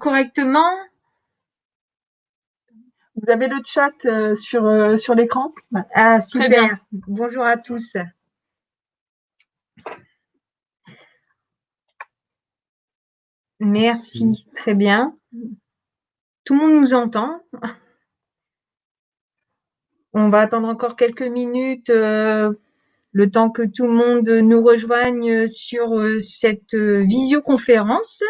Correctement. Vous avez le chat sur l'écran. Ah, super. Bonjour à tous. Merci, très bien. Tout le monde nous entend. On va attendre encore quelques minutes, le temps que tout le monde nous rejoigne sur cette visioconférence.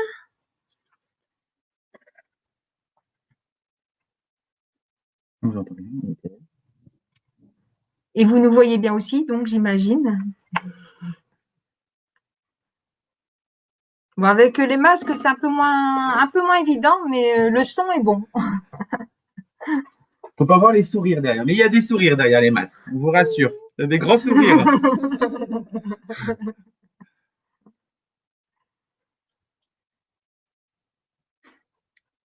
Vous entendez bien. Et vous nous voyez bien aussi, donc j'imagine. Bon, avec les masques, c'est un peu moins évident, mais le son est bon. Faut pas voir les sourires derrière, mais il y a des sourires derrière les masques, on vous rassure. Il y a des grands sourires.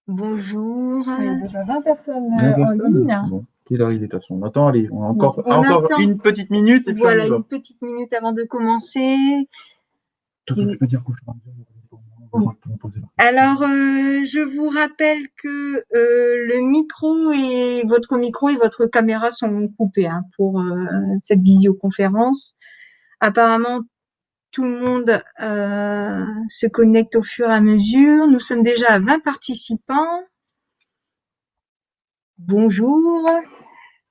Bonjour. Il y a déjà 20 personnes en ligne. Bon, quelle heure il est de toute façon? On attend, allez, on a encore une petite minute. Et puis voilà, on y va. une petite minute avant de commencer. Tu peux dire quoi? Alors, je vous rappelle que le micro et votre caméra sont coupés pour cette visioconférence. Apparemment, tout le monde se connecte au fur et à mesure. Nous sommes déjà à 20 participants. Bonjour,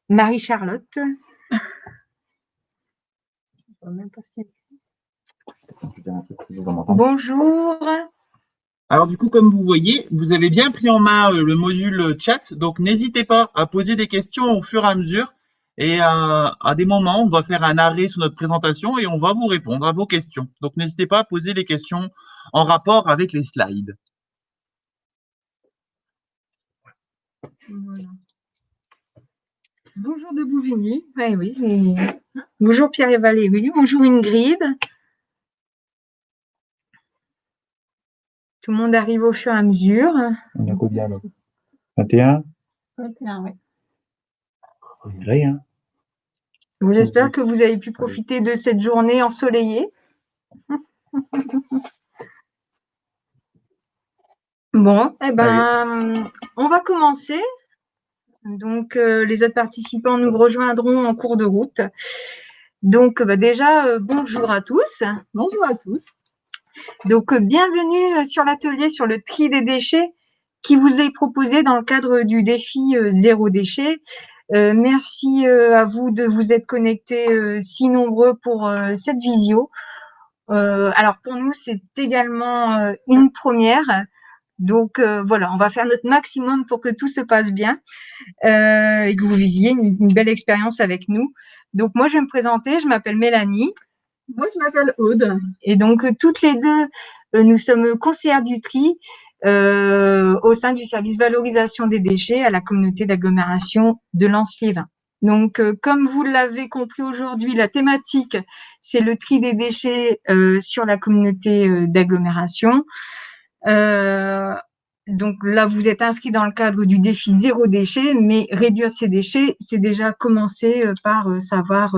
Marie-Charlotte. Bonjour. Alors du coup, comme vous voyez, vous avez bien pris en main le module chat, donc n'hésitez pas à poser des questions au fur et à mesure. Et à des moments, on va faire un arrêt sur notre présentation et on va vous répondre à vos questions. Donc n'hésitez pas à poser les questions en rapport avec les slides. Voilà. Bonjour de Bouvigny. Oui. Bonjour Pierre et Valérie. Bonjour Ingrid. Tout le monde arrive au fur et à mesure. On a combien là? 21? 21, oui. Rien. J'espère que vous avez pu profiter de cette journée ensoleillée. Bon, on va commencer. Donc, les autres participants nous rejoindront en cours de route. Donc, déjà, bonjour à tous. Bonjour à tous. Donc, bienvenue sur l'atelier sur le tri des déchets qui vous est proposé dans le cadre du défi zéro déchet. Merci à vous de vous être connectés si nombreux pour cette visio. Alors, pour nous, c'est également une première. Donc, voilà, on va faire notre maximum pour que tout se passe bien et que vous viviez une belle expérience avec nous. Donc, moi, je vais me présenter. Je m'appelle Mélanie. Moi, je m'appelle Aude. Et donc, toutes les deux, nous sommes conseillères du tri au sein du service valorisation des déchets à la communauté d'agglomération de Lens-Liévin. Donc, comme vous l'avez compris aujourd'hui, la thématique, c'est le tri des déchets sur la communauté d'agglomération. Donc là, vous êtes inscrit dans le cadre du défi zéro déchet, mais réduire ces déchets, c'est déjà commencer par savoir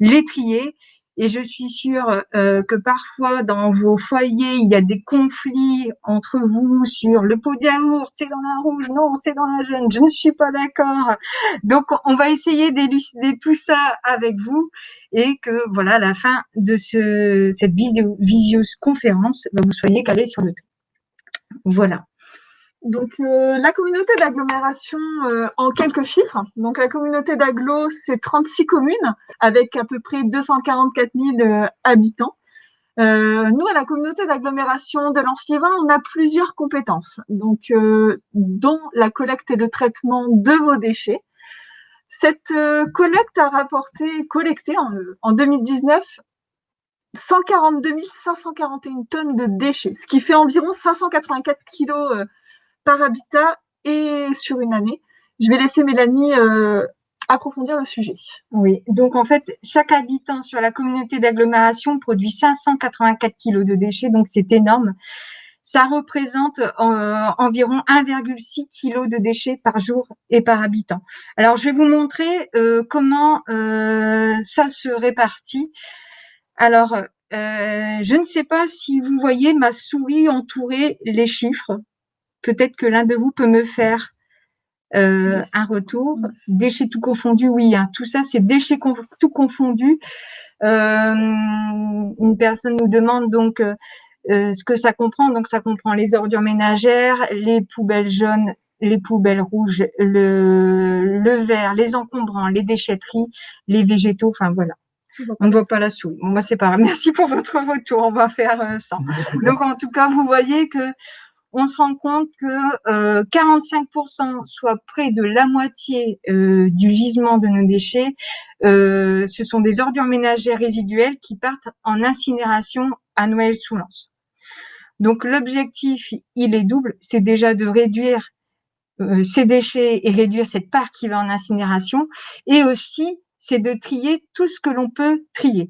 les trier. Et je suis sûre que parfois, dans vos foyers, il y a des conflits entre vous sur le pot de yaourt, c'est dans la rouge, non, c'est dans la jaune, je ne suis pas d'accord. Donc, on va essayer d'élucider tout ça avec vous et que, voilà, à la fin de cette visioconférence, vous soyez calés sur le tri. Voilà. Donc, la communauté d'agglomération, en quelques chiffres. Donc, la communauté d'agglo, c'est 36 communes avec à peu près 244 000 habitants. Nous, à la communauté d'agglomération de Lens-Liévin, on a plusieurs compétences. Donc, dont la collecte et le traitement de vos déchets. Cette collecte a collecté en 2019 142 541 tonnes de déchets, ce qui fait environ 584 kilos par habitat et sur une année. Je vais laisser Mélanie approfondir le sujet. Oui, donc en fait, chaque habitant sur la communauté d'agglomération produit 584 kilos de déchets, donc c'est énorme. Ça représente environ 1,6 kg de déchets par jour et par habitant. Alors, je vais vous montrer comment ça se répartit. Alors, je ne sais pas si vous voyez ma souris entourer les chiffres. peut-être que l'un de vous peut me faire un retour. Déchets tout confondus, oui, hein, tout ça c'est déchets tout confondus. Une personne nous demande donc ce que ça comprend. Donc ça comprend les ordures ménagères, les poubelles jaunes, les poubelles rouges, le vert, les encombrants, les déchetteries, les végétaux, enfin voilà. On ne voit pas la souris. Bon, moi, c'est pas grave. Merci pour votre retour. On va faire ça. Donc, en tout cas, vous voyez que on se rend compte que 45%, soit près de la moitié du gisement de nos déchets, ce sont des ordures ménagères résiduelles qui partent en incinération à Noël-sous-Lens. Donc, l'objectif, il est double. C'est déjà de réduire ces déchets et réduire cette part qui va en incinération, et aussi c'est de trier tout ce que l'on peut trier.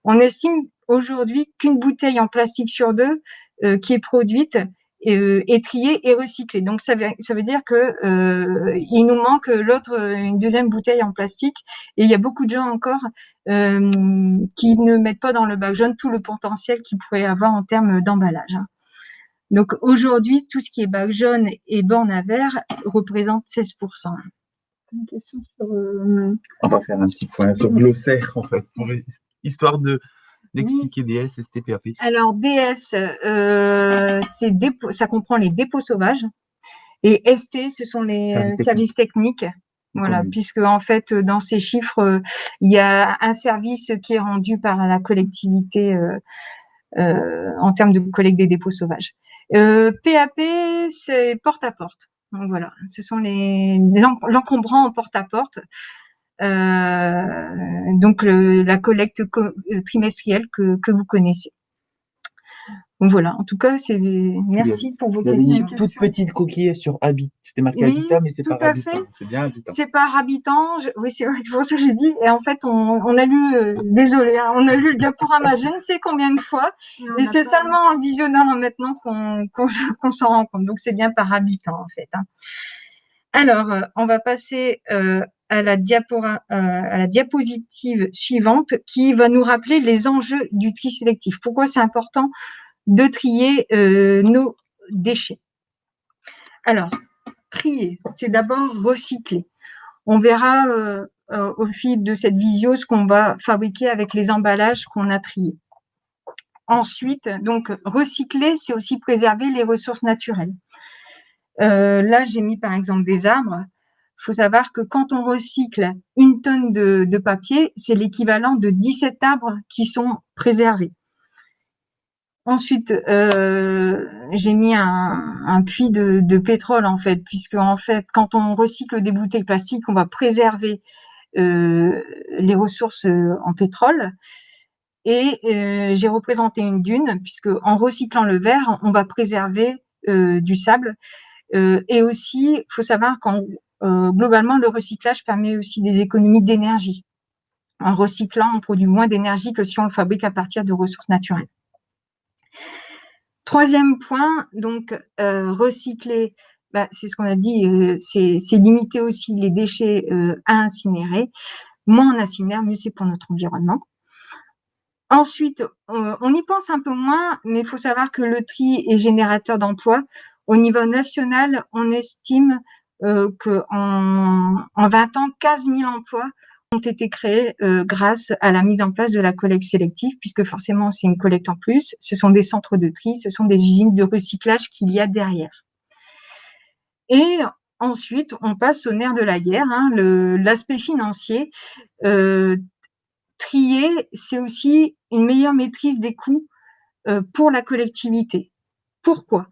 On estime aujourd'hui qu'une bouteille en plastique sur deux qui est produite est triée et recyclée. Donc ça veut dire que il nous manque une deuxième bouteille en plastique, et il y a beaucoup de gens encore qui ne mettent pas dans le bac jaune tout le potentiel qu'ils pourraient avoir en termes d'emballage. Donc aujourd'hui, tout ce qui est bac jaune et borne à verre représente 16%. Une question sur. On va faire un petit point sur glossaire, en fait, histoire d'expliquer DS, ST, PAP. Alors DS, ça comprend les dépôts sauvages, et ST, ce sont les services techniques. Voilà, puisque en fait, dans ces chiffres, il y a un service qui est rendu par la collectivité en termes de collecte des dépôts sauvages. PAP, c'est porte à porte. Donc voilà, ce sont l'encombrant en porte à porte. Donc la collecte trimestrielle que vous connaissez. Donc voilà, en tout cas, merci pour vos questions. Une toute petite coquille sur Habit. C'était marqué Habitat, mais c'est par Habitant. C'est bien Habitant. C'est par Habitant. Oui, c'est vrai, c'est pour ça que j'ai dit. Et en fait, on a lu, désolé, hein, on a lu le diaporama je ne sais combien de fois. Et c'est seulement en visionnant maintenant qu'on s'en rend compte. Donc c'est bien par Habitant, en fait. Hein. Alors, on va passer à la diapositive suivante, qui va nous rappeler les enjeux du tri sélectif. Pourquoi c'est important de trier nos déchets. Alors, trier, c'est d'abord recycler. On verra au fil de cette visio ce qu'on va fabriquer avec les emballages qu'on a triés. Ensuite, donc, recycler, c'est aussi préserver les ressources naturelles. Là, j'ai mis par exemple des arbres. Il faut savoir que quand on recycle 1 tonne de papier, c'est l'équivalent de 17 arbres qui sont préservés. Ensuite, j'ai mis un puits de pétrole, en fait, puisque en fait, quand on recycle des bouteilles plastiques, on va préserver les ressources en pétrole. Et j'ai représenté une dune, puisque en recyclant le verre, on va préserver du sable. Et aussi, il faut savoir qu'en globalement, le recyclage permet aussi des économies d'énergie. En recyclant, on produit moins d'énergie que si on le fabrique à partir de ressources naturelles. Troisième point, donc recycler, c'est ce qu'on a dit, c'est limiter aussi les déchets à incinérer. Moins on incinère, mieux c'est pour notre environnement. Ensuite, on y pense un peu moins, mais il faut savoir que le tri est générateur d'emplois. Au niveau national, on estime qu'en 20 ans, 15 000 emplois ont été créés grâce à la mise en place de la collecte sélective, puisque forcément c'est une collecte en plus, ce sont des centres de tri, ce sont des usines de recyclage qu'il y a derrière. Et ensuite, on passe au nerf de la guerre, hein, l'aspect financier. Trier, c'est aussi une meilleure maîtrise des coûts pour la collectivité. Pourquoi ?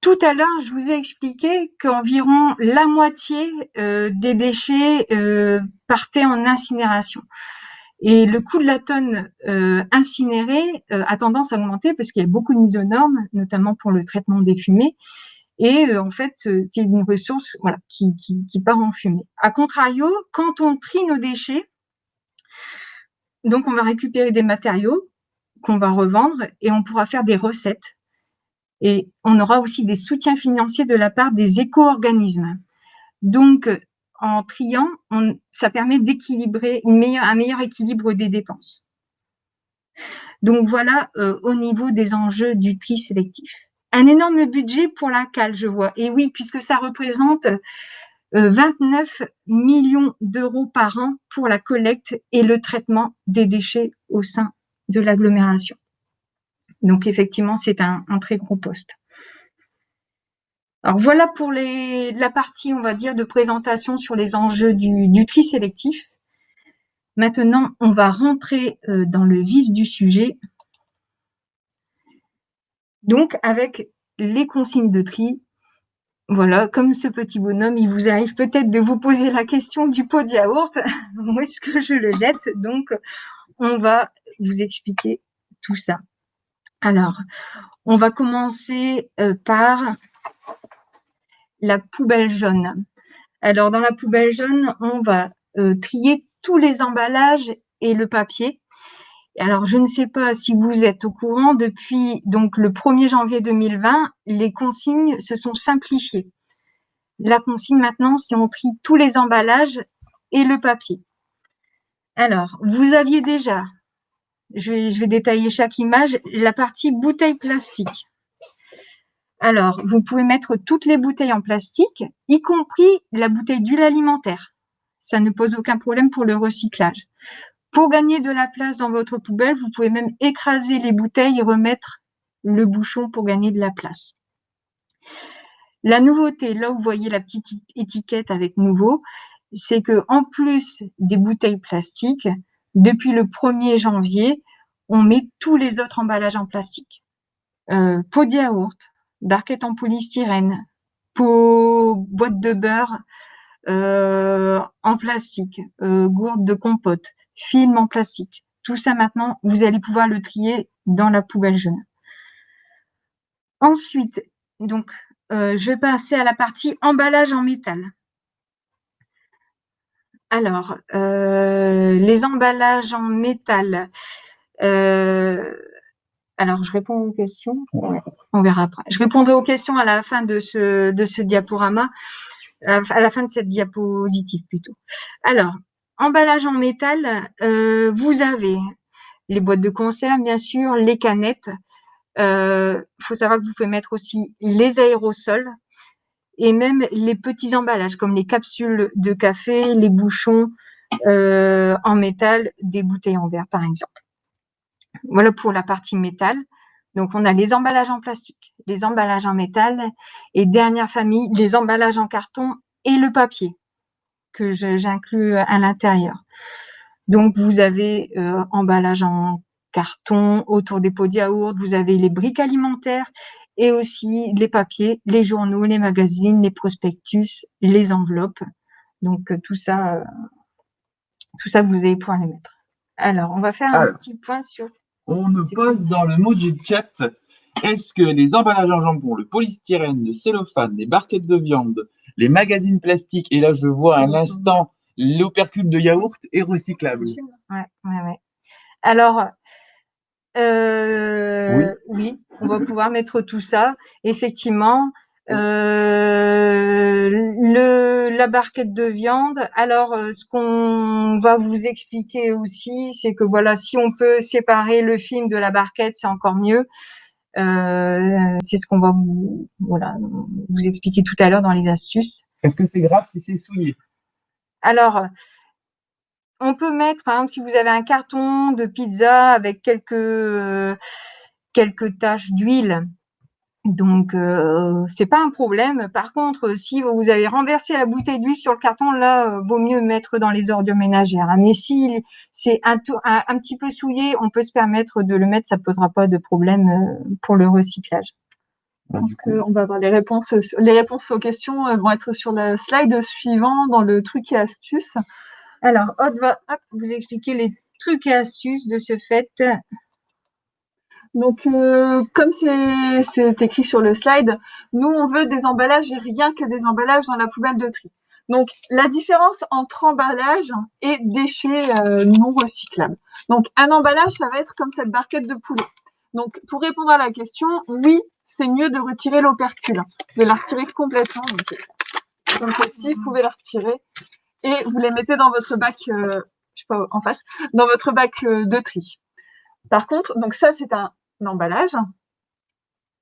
Tout à l'heure, je vous ai expliqué qu'environ la moitié des déchets partaient en incinération. Et le coût de la tonne incinérée a tendance à augmenter parce qu'il y a beaucoup de mises aux normes, notamment pour le traitement des fumées. Et en fait, c'est une ressource qui part en fumée. A contrario, quand on trie nos déchets, donc on va récupérer des matériaux qu'on va revendre et on pourra faire des recettes. Et on aura aussi des soutiens financiers de la part des éco-organismes. Donc, en triant, ça permet d'équilibrer un meilleur équilibre des dépenses. Donc voilà, au niveau des enjeux du tri sélectif. Un énorme budget pour la cale, je vois. Et oui, puisque ça représente 29 millions d'euros par an pour la collecte et le traitement des déchets au sein de l'agglomération. Donc effectivement, c'est un très gros poste. Alors voilà pour la partie, on va dire, de présentation sur les enjeux du tri sélectif. Maintenant, on va rentrer dans le vif du sujet. Donc, avec les consignes de tri, voilà, comme ce petit bonhomme, il vous arrive peut-être de vous poser la question du pot de yaourt. Où est-ce que je le jette? Donc, on va vous expliquer tout ça. Alors, on va commencer par la poubelle jaune. Alors, dans la poubelle jaune, on va trier tous les emballages et le papier. Alors, je ne sais pas si vous êtes au courant, depuis donc le 1er janvier 2020, les consignes se sont simplifiées. La consigne maintenant, c'est on trie tous les emballages et le papier. Alors, vous aviez déjà, je vais détailler chaque image, la partie bouteille plastique. Alors, vous pouvez mettre toutes les bouteilles en plastique, y compris la bouteille d'huile alimentaire. Ça ne pose aucun problème pour le recyclage. Pour gagner de la place dans votre poubelle, vous pouvez même écraser les bouteilles et remettre le bouchon pour gagner de la place. La nouveauté, là où vous voyez la petite étiquette avec nouveau, c'est que en plus des bouteilles plastiques, depuis le 1er janvier, on met tous les autres emballages en plastique. Pot de yaourt, barquette en polystyrène, boîte de beurre en plastique, gourde de compote, film en plastique. Tout ça maintenant, vous allez pouvoir le trier dans la poubelle jaune. Ensuite, donc, je vais passer à la partie emballage en métal. Alors, les emballages en métal. Alors, je réponds aux questions. On verra après. Je répondrai aux questions à la fin de ce diaporama, à la fin de cette diapositive plutôt. Alors, emballage en métal, vous avez les boîtes de conserve, bien sûr, les canettes. Faut savoir que vous pouvez mettre aussi les aérosols et même les petits emballages comme les capsules de café, les bouchons en métal, des bouteilles en verre par exemple. Voilà pour la partie métal. Donc on a les emballages en plastique, les emballages en métal et dernière famille, les emballages en carton et le papier que j'inclus à l'intérieur. Donc vous avez emballage en carton autour des pots de yaourt, vous avez les briques alimentaires et aussi les papiers, les journaux, les magazines, les prospectus, les enveloppes. Donc tout ça vous allez pouvoir les mettre. Alors, on va faire un petit point sur... On nous pose dans le module chat, est-ce que les emballages en jambon, le polystyrène, le cellophane, les barquettes de viande, les magazines plastiques, et là je vois à l'instant l'opercule de yaourt est recyclable? Ouais. Alors, oui, on va pouvoir mettre tout ça. Effectivement, la barquette de viande. Alors, ce qu'on va vous expliquer aussi, c'est que voilà, si on peut séparer le film de la barquette, c'est encore mieux. C'est ce qu'on va vous expliquer tout à l'heure dans les astuces. Est-ce que c'est grave si c'est souillé? Alors, on peut mettre, par exemple, si vous avez un carton de pizza avec quelques taches d'huile, donc c'est pas un problème. Par contre, si vous avez renversé la bouteille d'huile sur le carton, là, vaut mieux mettre dans les ordures ménagères. Mais si c'est un petit peu souillé, on peut se permettre de le mettre, ça posera pas de problème pour le recyclage. Je pense qu'on va avoir les réponses aux questions vont être sur le slide suivant dans le truc et astuces. Alors, Aude va vous expliquer les trucs et astuces de ce fait. Donc, comme c'est écrit sur le slide, nous, on veut des emballages et rien que des emballages dans la poubelle de tri. Donc, la différence entre emballage et déchets non recyclables. Donc, un emballage, ça va être comme cette barquette de poulet. Donc, pour répondre à la question, oui, c'est mieux de retirer l'opercule, de la retirer complètement. Donc, comme ceci, vous pouvez la retirer et vous les mettez dans votre bac, je sais pas, en face, dans votre bac de tri. Par contre, donc ça, c'est un emballage.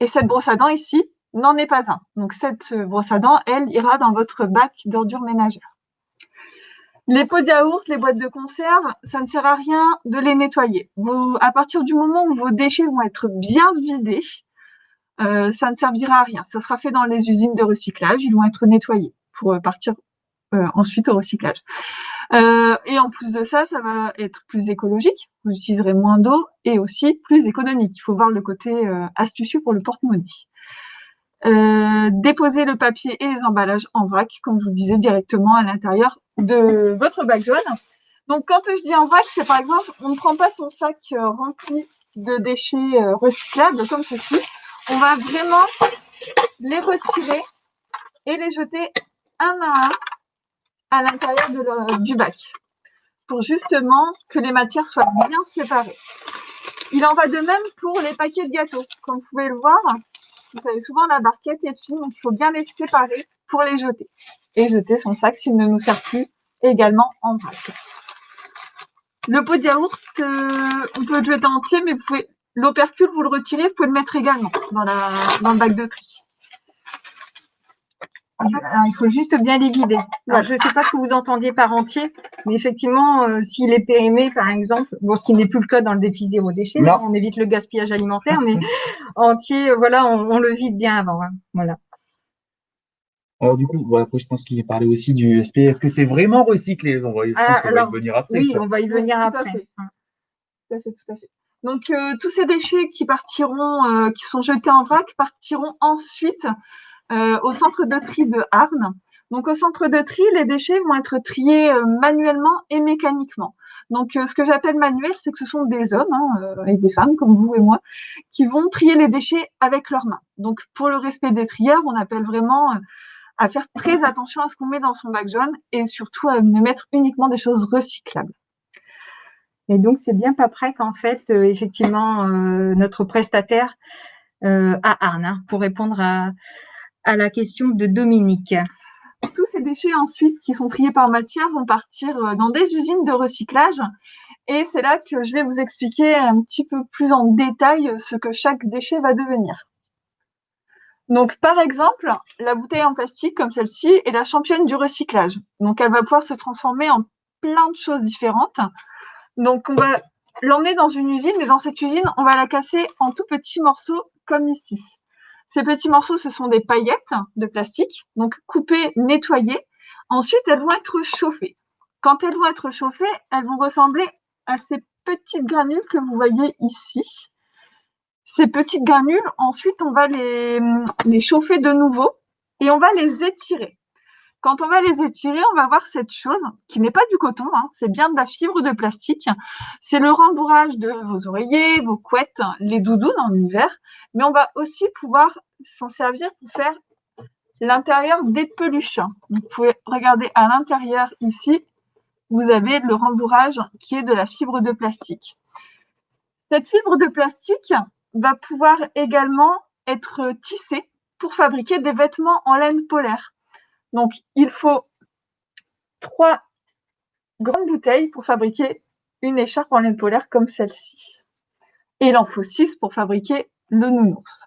Et cette brosse à dents ici n'en est pas un. Donc cette brosse à dents, elle ira dans votre bac d'ordures ménagères. Les pots de yaourt, les boîtes de conserve, ça ne sert à rien de les nettoyer. À partir du moment où vos déchets vont être bien vidés, ça ne servira à rien. Ça sera fait dans les usines de recyclage, ils vont être nettoyés pour partir ensuite au recyclage. Et en plus de ça, ça va être plus écologique, vous utiliserez moins d'eau et aussi plus économique. Il faut voir le côté astucieux pour le porte-monnaie. Déposer le papier et les emballages en vrac, comme je vous disais, directement à l'intérieur de votre bac jaune. Donc quand je dis en vrac, c'est par exemple, on ne prend pas son sac rempli de déchets recyclables comme ceci. On va vraiment les retirer et les jeter un à un à l'intérieur du bac, pour justement que les matières soient bien séparées. Il en va de même pour les paquets de gâteaux. Comme vous pouvez le voir, vous avez souvent la barquette est fine, donc il faut bien les séparer pour les jeter. Et jeter son sac s'il ne nous sert plus, également en vrac. Le pot de yaourt, on peut le jeter entier, mais l'opercule, vous le retirez, vous pouvez le mettre également dans le bac de tri. Alors, il faut juste bien les vider. Alors, je ne sais pas ce que vous entendiez par entier, mais effectivement, s'il est périmé, par exemple, bon, ce qui n'est plus le cas dans le défi zéro déchet, on évite le gaspillage alimentaire, mais entier, voilà, on le vide bien avant. Hein, voilà. Alors du coup, après, je pense qu'il est parlé aussi du SP. Est-ce que c'est vraiment recyclé? Je pense qu'on va y venir après. Oui, on va y venir après. Tout à fait. Donc tous ces déchets qui partiront, qui sont jetés en vrac, partiront ensuite au centre de tri de Arnes. Donc au centre de tri, les déchets vont être triés manuellement et mécaniquement. Donc ce que j'appelle manuel, c'est que ce sont des hommes et des femmes comme vous et moi qui vont trier les déchets avec leurs mains. Donc pour le respect des trieurs, on appelle vraiment à faire très attention à ce qu'on met dans son bac jaune et surtout à ne mettre uniquement des choses recyclables. Et donc c'est bien Paprec en fait, effectivement, notre prestataire à Arnes, pour répondre à la question de Dominique. Tous ces déchets ensuite qui sont triés par matière vont partir dans des usines de recyclage et c'est là que je vais vous expliquer un petit peu plus en détail ce que chaque déchet va devenir. Donc par exemple, la bouteille en plastique comme celle-ci est la championne du recyclage. Donc elle va pouvoir se transformer en plein de choses différentes. Donc on va l'emmener dans une usine et dans cette usine, on va la casser en tout petits morceaux comme ici. Ces petits morceaux, ce sont des paillettes de plastique, donc coupées, nettoyées. Ensuite, elles vont être chauffées. Quand elles vont être chauffées, elles vont ressembler à ces petites granules que vous voyez ici. Ces petites granules, ensuite, on va les chauffer de nouveau et on va les étirer. Quand on va les étirer, on va voir cette chose qui n'est pas du coton, c'est bien de la fibre de plastique. C'est le rembourrage de vos oreillers, vos couettes, les doudous en hiver. Mais on va aussi pouvoir s'en servir pour faire l'intérieur des peluches. Vous pouvez regarder à l'intérieur ici, vous avez le rembourrage qui est de la fibre de plastique. Cette fibre de plastique va pouvoir également être tissée pour fabriquer des vêtements en laine polaire. Donc, il faut 3 grandes bouteilles pour fabriquer une écharpe en laine polaire comme celle-ci. Et il en faut 6 pour fabriquer le nounours.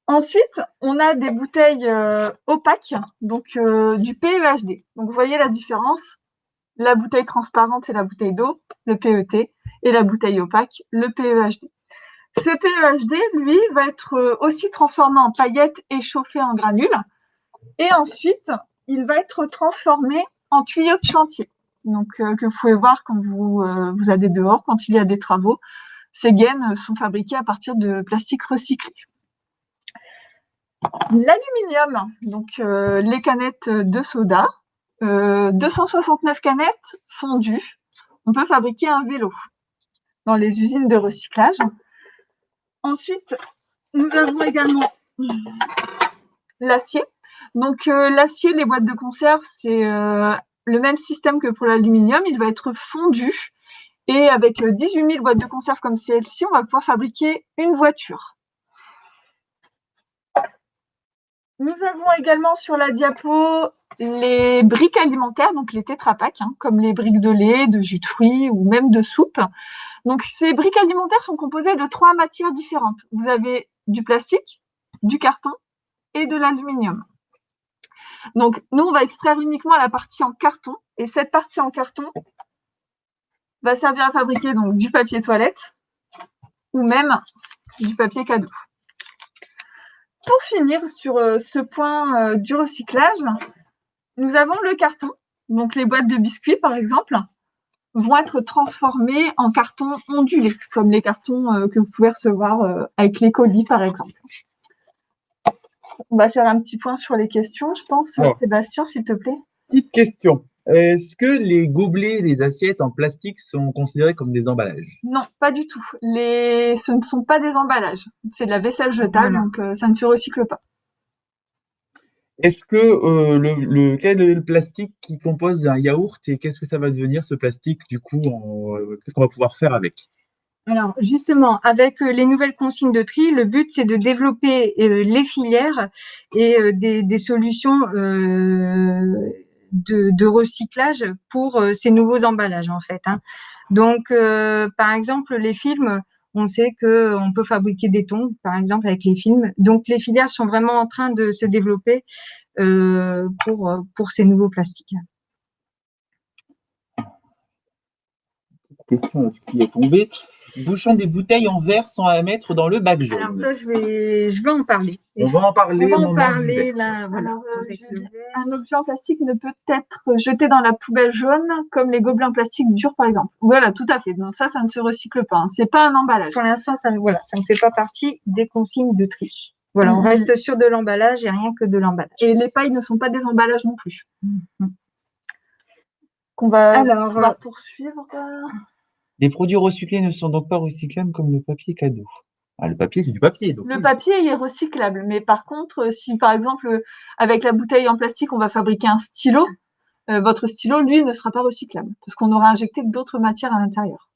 Ensuite, on a des bouteilles opaques, donc du PEHD. Donc, vous voyez la différence. La bouteille transparente, c'est la bouteille d'eau, le PET, et la bouteille opaque, le PEHD. Ce PEHD, lui, va être aussi transformé en paillettes et chauffé en granules. Et ensuite, il va être transformé en tuyau de chantier. Donc, que vous pouvez voir quand vous allez dehors, quand il y a des travaux. Ces gaines sont fabriquées à partir de plastique recyclé. L'aluminium, donc les canettes de soda, 269 canettes fondues. On peut fabriquer un vélo dans les usines de recyclage. Ensuite, nous avons également l'acier. Donc l'acier, les boîtes de conserve, c'est le même système que pour l'aluminium. Il va être fondu et avec 18 000 boîtes de conserve comme celle-ci, on va pouvoir fabriquer une voiture. Nous avons également sur la diapo les briques alimentaires, donc les Tetra Pak, comme les briques de lait, de jus de fruits ou même de soupe. Donc ces briques alimentaires sont composées de 3 matières différentes. Vous avez du plastique, du carton et de l'aluminium. Donc, nous, on va extraire uniquement la partie en carton. Et cette partie en carton va servir à fabriquer donc du papier toilette ou même du papier cadeau. Pour finir sur ce point du recyclage, nous avons le carton. Donc, les boîtes de biscuits, par exemple, vont être transformées en carton ondulé, comme les cartons que vous pouvez recevoir avec les colis, par exemple. On va faire un petit point sur les questions, je pense. Alors, Sébastien, s'il te plaît. petite question. Est-ce que les gobelets et les assiettes en plastique sont considérés comme des emballages? Non, pas du tout. Ce ne sont pas des emballages. C'est de la vaisselle jetable, Voilà. donc ça ne se recycle pas. Est-ce que quel est le plastique qui compose un yaourt et qu'est-ce que ça va devenir ce plastique du coup qu'est-ce qu'on va pouvoir faire avec? Alors justement, avec les nouvelles consignes de tri, le but c'est de développer les filières et des solutions de recyclage pour ces nouveaux emballages en fait. Hein. Donc par exemple les films, on sait que on peut fabriquer des thons par exemple avec les films. Donc les filières sont vraiment en train de se développer pour ces nouveaux plastiques. Question qui est tombée. Bouchons des bouteilles en verre sans à mettre dans le bac jaune. Alors ça, je vais en parler. On va en parler On va au en moment parler du là. Voilà. Alors, un objet en plastique ne peut être jeté dans la poubelle jaune comme les gobelets en plastique durs, par exemple. Voilà, tout à fait. Donc ça ne se recycle pas. Hein. C'est pas un emballage. Pour l'instant, ça ne fait pas partie des consignes de tri. Voilà, on reste sur de l'emballage et rien que de l'emballage. Et les pailles ne sont pas des emballages non plus. Qu'on va pouvoir poursuivre. Les produits recyclés ne sont donc pas recyclables comme le papier cadeau. Ah, le papier, c'est du papier. Donc le papier est recyclable, mais par contre, si par exemple, avec la bouteille en plastique, on va fabriquer un stylo, votre stylo, lui, ne sera pas recyclable, parce qu'on aura injecté d'autres matières à l'intérieur.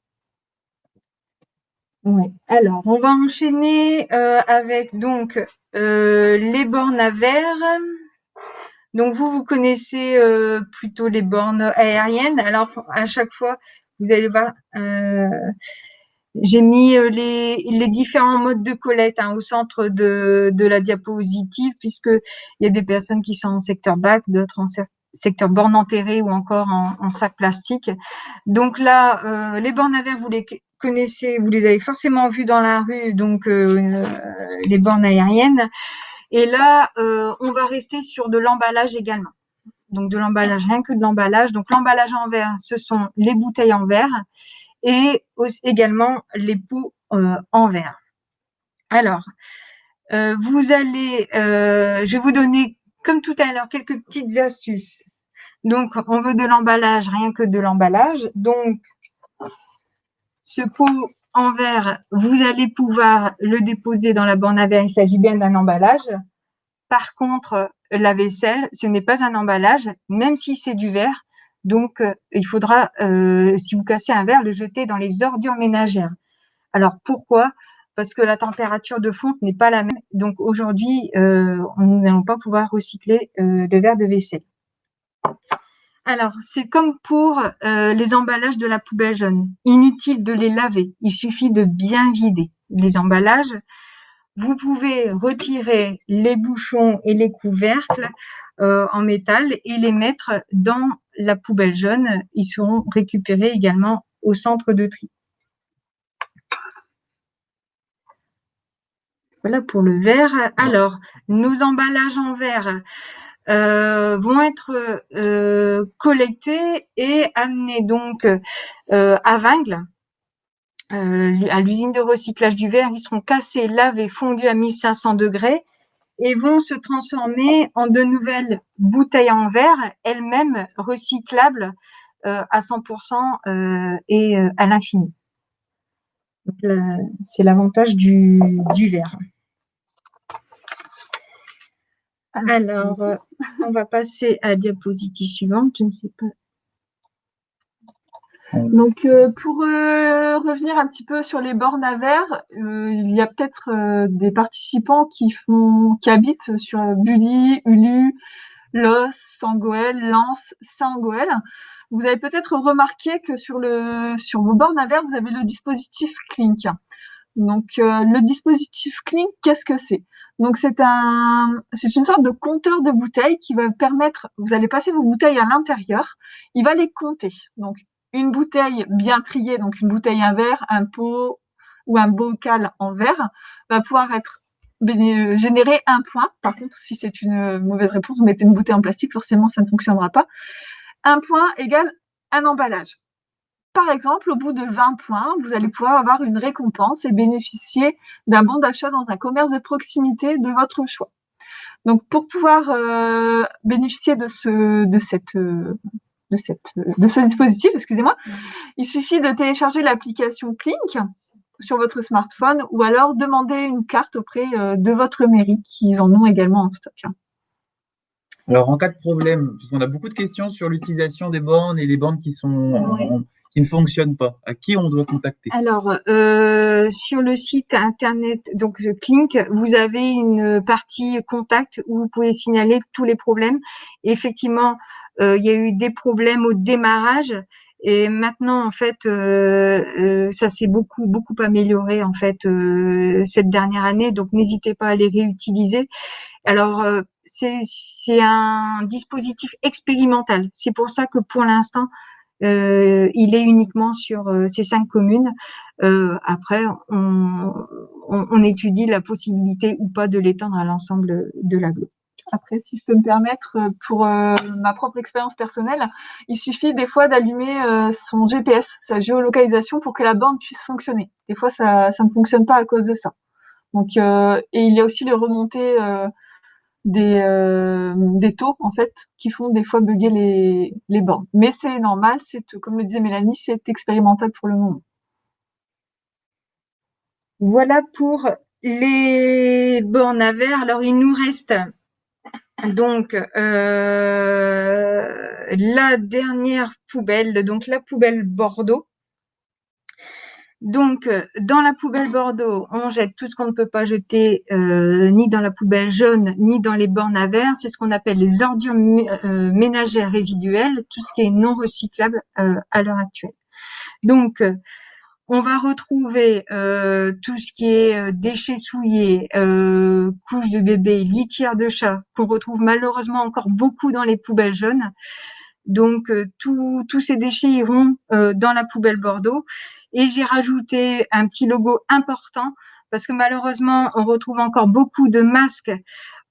Ouais. Alors, on va enchaîner avec donc les bornes à verre. Donc vous connaissez plutôt les bornes aériennes. Alors à chaque fois, vous allez voir, j'ai mis les différents modes de collecte au centre de la diapositive, puisque il y a des personnes qui sont en secteur bac, d'autres en secteur borne enterrée ou encore en sac plastique. Donc là, les bornes à verre, vous les connaissez, vous les avez forcément vues dans la rue, donc les bornes aériennes. Et là, on va rester sur de l'emballage également. Donc de l'emballage, rien que de l'emballage. Donc l'emballage en verre, ce sont les bouteilles en verre et également les pots en verre. Alors, je vais vous donner, comme tout à l'heure, quelques petites astuces. Donc, on veut de l'emballage, rien que de l'emballage. Donc, ce pot en verre, vous allez pouvoir le déposer dans la borne à verre. Il s'agit bien d'un emballage. Par contre, la vaisselle, ce n'est pas un emballage, même si c'est du verre. Donc, il faudra, si vous cassez un verre, le jeter dans les ordures ménagères. Alors, pourquoi? Parce que la température de fonte n'est pas la même. Donc, aujourd'hui, nous n'allons pas pouvoir recycler le verre de vaisselle. Alors, c'est comme pour les emballages de la poubelle jaune. Inutile de les laver. Il suffit de bien vider les emballages. Vous pouvez retirer les bouchons et les couvercles en métal et les mettre dans la poubelle jaune. Ils seront récupérés également au centre de tri. Voilà pour le verre. Alors, nos emballages en verre vont être collectés et amenés donc à Vingles. À l'usine de recyclage du verre, ils seront cassés, lavés, fondus à 1500 degrés et vont se transformer en de nouvelles bouteilles en verre, elles-mêmes recyclables à 100% et à l'infini. C'est l'avantage du verre. Alors, on va passer à la diapositive suivante. Je ne sais pas. Donc, pour revenir un petit peu sur les bornes à verre, il y a peut-être des participants qui habitent sur Bully, Ulu, Los, Sangoël, Lens, Saint-Goël. Vous avez peut-être remarqué que sur vos bornes à verre, vous avez le dispositif Clink. Donc, le dispositif Klink, qu'est-ce que c'est? Donc, c'est une sorte de compteur de bouteilles qui va permettre, vous allez passer vos bouteilles à l'intérieur, il va les compter. Donc, une bouteille bien triée, donc une bouteille en verre, un pot ou un bocal en verre, va pouvoir générer un point. Par contre, si c'est une mauvaise réponse, vous mettez une bouteille en plastique, forcément, ça ne fonctionnera pas. Un point égale un emballage. Par exemple, au bout de 20 points, vous allez pouvoir avoir une récompense et bénéficier d'un bon d'achat dans un commerce de proximité de votre choix. Donc, pour pouvoir bénéficier de ce dispositif, excusez-moi, il suffit de télécharger l'application Klink sur votre smartphone ou alors demander une carte auprès de votre mairie, qu'ils en ont également en stock. Alors, en cas de problème, parce qu'on a beaucoup de questions sur l'utilisation des bornes et les bornes qui ne fonctionnent pas, à qui on doit contacter? Alors, sur le site internet, donc Klink, vous avez une partie contact où vous pouvez signaler tous les problèmes. Et effectivement, il y a eu des problèmes au démarrage. Et maintenant, en fait, ça s'est beaucoup amélioré en fait cette dernière année. Donc, n'hésitez pas à les réutiliser. Alors, c'est un dispositif expérimental. C'est pour ça que pour l'instant, il est uniquement sur ces 5 communes. Après, on étudie la possibilité ou pas de l'étendre à l'ensemble de l'agglo. Après, si je peux me permettre, pour ma propre expérience personnelle, il suffit des fois d'allumer son GPS, sa géolocalisation, pour que la borne puisse fonctionner. Des fois, ça ne fonctionne pas à cause de ça. Donc, et il y a aussi les remontées des taux, en fait, qui font des fois bugger les bornes. Mais c'est normal, comme le disait Mélanie, c'est expérimental pour le moment. Voilà pour les bornes à verre. Alors, il nous reste donc la dernière poubelle, donc la poubelle Bordeaux. Donc, dans la poubelle Bordeaux, on jette tout ce qu'on ne peut pas jeter, ni dans la poubelle jaune, ni dans les bornes à verre. C'est ce qu'on appelle les ordures ménagères résiduelles, tout ce qui est non recyclable à l'heure actuelle. Donc, on va retrouver tout ce qui est déchets souillés, couches de bébé, litière de chat, qu'on retrouve malheureusement encore beaucoup dans les poubelles jaunes. Donc, tous ces déchets iront dans la poubelle Bordeaux. Et j'ai rajouté un petit logo important parce que malheureusement, on retrouve encore beaucoup de masques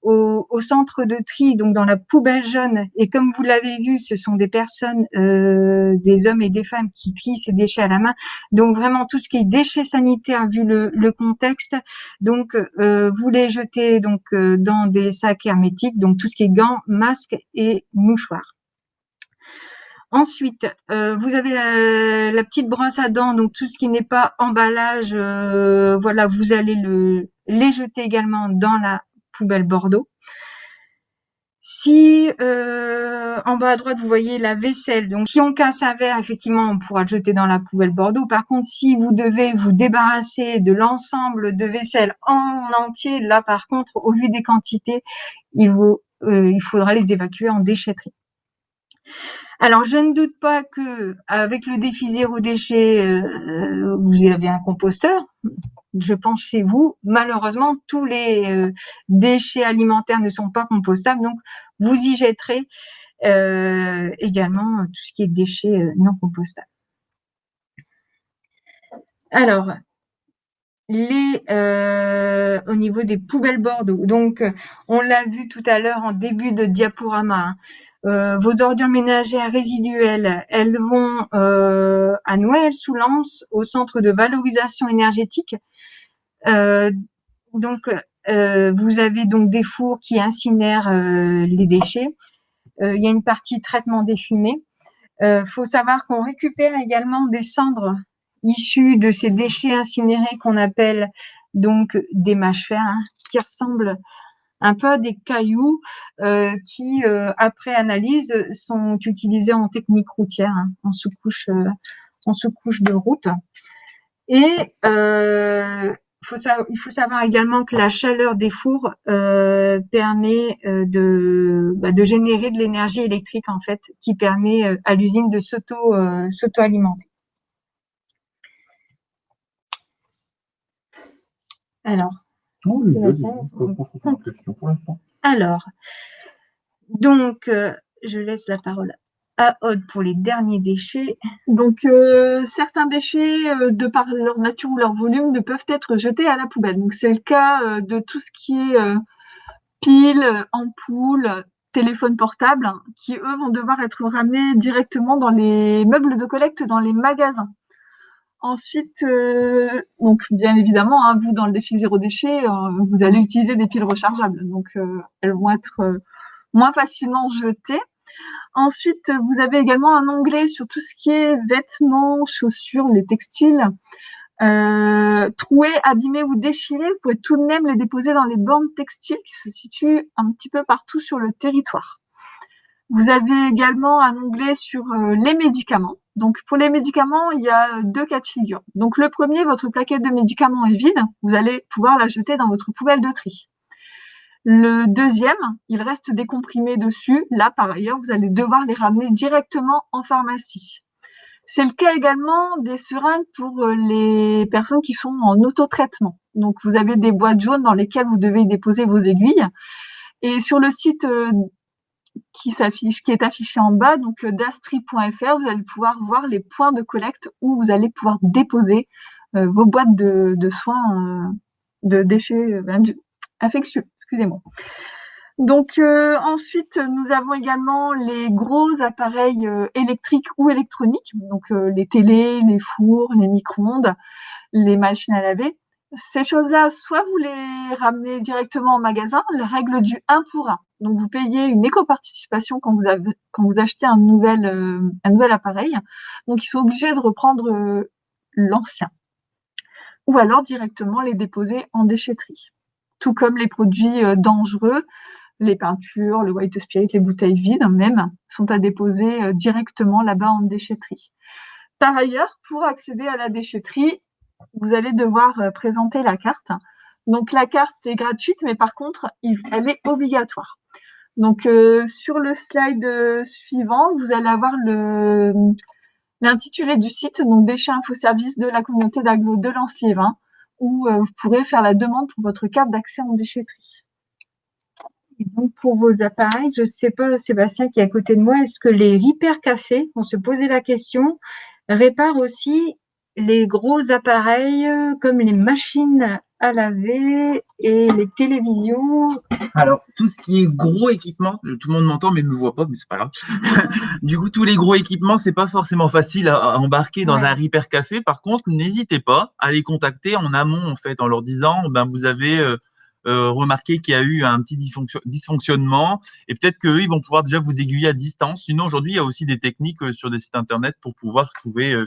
au centre de tri, donc dans la poubelle jaune. Et comme vous l'avez vu, ce sont des personnes, des hommes et des femmes qui trient ces déchets à la main. Donc vraiment tout ce qui est déchets sanitaires vu le contexte. Donc vous les jetez donc dans des sacs hermétiques, donc tout ce qui est gants, masques et mouchoirs. Ensuite, vous avez la petite brosse à dents, donc tout ce qui n'est pas emballage, voilà, vous allez les jeter également dans la poubelle Bordeaux. Si en bas à droite vous voyez la vaisselle, donc si on casse un verre, effectivement on pourra le jeter dans la poubelle Bordeaux. Par contre, si vous devez vous débarrasser de l'ensemble de vaisselle en entier, là par contre, au vu des quantités, il faudra les évacuer en déchetterie. Alors, je ne doute pas que avec le défi zéro déchet, vous avez un composteur. Je pense chez vous. Malheureusement, tous les déchets alimentaires ne sont pas compostables, donc vous y jetterez également tout ce qui est déchets non compostables. Alors, au niveau des poubelles Bordeaux. Donc, on l'a vu tout à l'heure en début de diaporama. Vos ordures ménagères résiduelles, elles vont à Noël-sous-Lens, au centre de valorisation énergétique. Donc, vous avez donc des fours qui incinèrent les déchets. Il y a une partie traitement des fumées. Faut savoir qu'on récupère également des cendres issues de ces déchets incinérés qu'on appelle donc des mâches-fer, qui ressemblent un peu à des cailloux qui, après analyse, sont utilisés en technique routière, en sous-couche de route. Et il faut savoir également que la chaleur des fours permet de générer de l'énergie électrique en fait, qui permet à l'usine de s'auto-alimenter. Alors, Oui, Sébastien, vas-y, pose ta question pour l'instant. alors, donc, je laisse la parole à Aude pour les derniers déchets. Donc, certains déchets, de par leur nature ou leur volume, ne peuvent être jetés à la poubelle. Donc, c'est le cas de tout ce qui est piles, ampoules, téléphones portables, qui eux vont devoir être ramenés directement dans les meubles de collecte dans les magasins. Ensuite, donc bien évidemment, hein, vous dans le défi zéro déchet, vous allez utiliser des piles rechargeables, donc elles vont être moins facilement jetées. Ensuite, vous avez également un onglet sur tout ce qui est vêtements, chaussures, les textiles. Troués, abîmés ou déchirés, vous pouvez tout de même les déposer dans les bornes textiles qui se situent un petit peu partout sur le territoire. Vous avez également un onglet sur les médicaments. Donc pour les médicaments, il y a 2 cas de figure. Donc le premier, votre plaquette de médicaments est vide, vous allez pouvoir la jeter dans votre poubelle de tri. Le deuxième, il reste des comprimés dessus. Là, par ailleurs, vous allez devoir les ramener directement en pharmacie. C'est le cas également des seringues pour les personnes qui sont en autotraitement. Donc, vous avez des boîtes jaunes dans lesquelles vous devez déposer vos aiguilles. Et sur le site qui est affiché en bas, donc dastri.fr, vous allez pouvoir voir les points de collecte où vous allez pouvoir déposer vos boîtes de soins de déchets infectieux. Excusez-moi. Donc ensuite, nous avons également les gros appareils électriques ou électroniques, donc les télés, les fours, les micro-ondes, les machines à laver. Ces choses-là, soit vous les ramenez directement en magasin, la règle du 1 pour 1. Donc vous payez une éco-participation quand vous achetez un nouvel appareil. Donc ils sont obligés de reprendre l'ancien. Ou alors directement les déposer en déchetterie. Tout comme les produits dangereux, les peintures, le white spirit, les bouteilles vides même, sont à déposer directement là-bas en déchetterie. Par ailleurs, pour accéder à la déchetterie, vous allez devoir présenter la carte. Donc la carte est gratuite, mais par contre, elle est obligatoire. Donc sur le slide suivant, vous allez avoir l'intitulé du site, donc Déchets Info Service de la communauté d'agglo de Lens-Liévin, où vous pourrez faire la demande pour votre carte d'accès en déchetterie. Et donc pour vos appareils, je ne sais pas, Sébastien qui est à côté de moi, est-ce que les Repair Café, on se posait la question, réparent aussi les gros appareils comme les machines à laver et les télévisions? Alors, tout ce qui est gros équipement, tout le monde m'entend mais ne me voit pas, mais c'est pas grave. Du coup, tous les gros équipements, c'est pas forcément facile à embarquer dans un Repair Café. Par contre, n'hésitez pas à les contacter en amont, en fait, en leur disant, vous avez remarqué qu'il y a eu un petit dysfonctionnement et peut-être qu'eux, ils vont pouvoir déjà vous aiguiller à distance. Sinon, aujourd'hui, il y a aussi des techniques sur des sites internet pour pouvoir